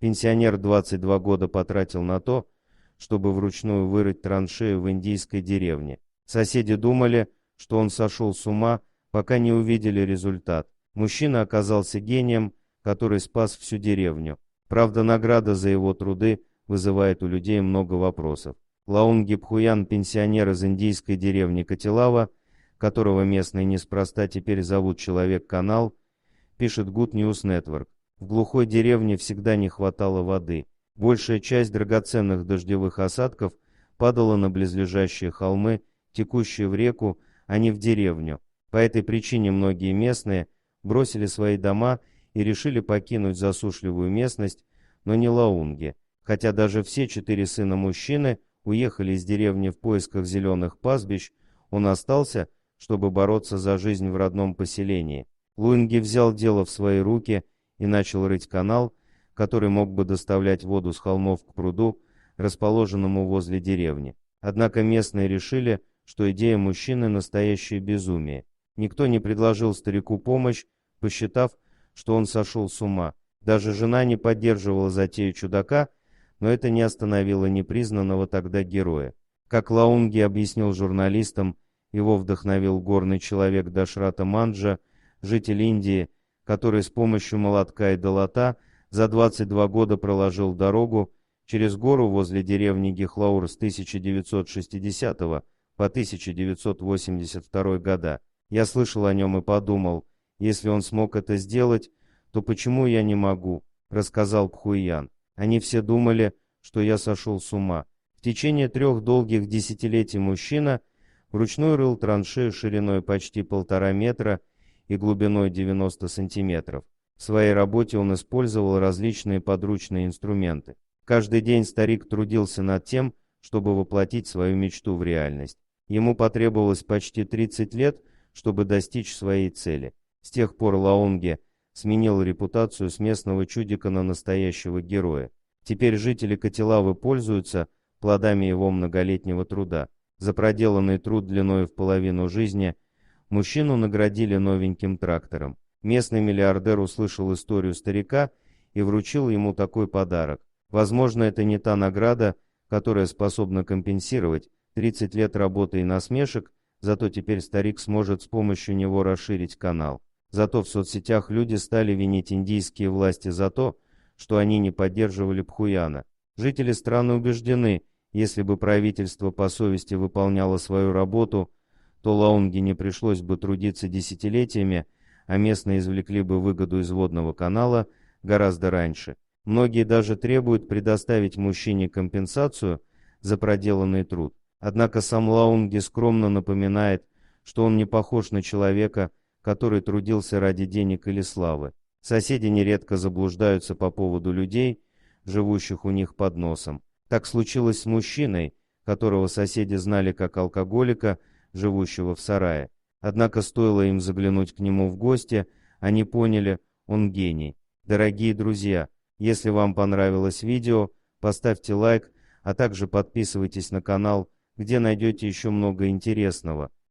Пенсионер 22 года потратил на то, чтобы вручную вырыть траншею в индийской деревне. Соседи думали, что он сошел с ума, пока не увидели результат. Мужчина оказался гением, который спас всю деревню. Правда, награда за его труды вызывает у людей много вопросов. Лаунги Пхуян, пенсионер из индийской деревни Катилава, которого местные неспроста теперь зовут Человек-канал, пишет Good News Network. В глухой деревне всегда не хватало воды. Большая часть драгоценных дождевых осадков падала на близлежащие холмы, текущие в реку, а не в деревню. По этой причине многие местные бросили свои дома и решили покинуть засушливую местность, но не Лаунги. Хотя даже все 4 сына мужчины уехали из деревни в поисках зеленых пастбищ, он остался, чтобы бороться за жизнь в родном поселении. Луинги взял дело в свои руки и начал рыть канал, который мог бы доставлять воду с холмов к пруду, расположенному возле деревни. Однако местные решили, что идея мужчины – настоящее безумие. Никто не предложил старику помощь, посчитав, что он сошел с ума. Даже жена не поддерживала затею чудака, но это не остановило непризнанного тогда героя. Как Лаунги объяснил журналистам, его вдохновил горный человек Дашрата Манджа, житель Индии, который с помощью молотка и долота за 22 года проложил дорогу через гору возле деревни Гихлаур с 1960 по 1982 года. Я слышал о нем и подумал, если он смог это сделать, то почему я не могу, рассказал Пхуян. Они все думали, что я сошел с ума. В течение 3 долгих десятилетий мужчина вручную рыл траншею шириной почти 1,5 метра и глубиной 90 сантиметров. В своей работе он использовал различные подручные инструменты. Каждый день старик трудился над тем, чтобы воплотить свою мечту в реальность. Ему потребовалось почти 30 лет, чтобы достичь своей цели. С тех пор Лаунге сменил репутацию с местного чудика на настоящего героя. Теперь жители Катилавы пользуются плодами его многолетнего труда. За проделанный труд длиной в половину жизни мужчину наградили новеньким трактором. Местный миллиардер услышал историю старика и вручил ему такой подарок. Возможно, это не та награда, которая способна компенсировать 30 лет работы и насмешек, зато теперь старик сможет с помощью него расширить канал. Зато в соцсетях люди стали винить индийские власти за то, что они не поддерживали Пхуяна. Жители страны убеждены, если бы правительство по совести выполняло свою работу, то Лаунги не пришлось бы трудиться десятилетиями, а местные извлекли бы выгоду из водного канала гораздо раньше. Многие даже требуют предоставить мужчине компенсацию за проделанный труд. Однако сам Лаунги скромно напоминает, что он не похож на человека, который трудился ради денег или славы. Соседи нередко заблуждаются по поводу людей, живущих у них под носом. Так случилось с мужчиной, которого соседи знали как алкоголика, живущего в сарае. Однако стоило им заглянуть к нему в гости, они поняли, он гений. Дорогие друзья, если вам понравилось видео, поставьте лайк, а также подписывайтесь на канал, где найдете еще много интересного.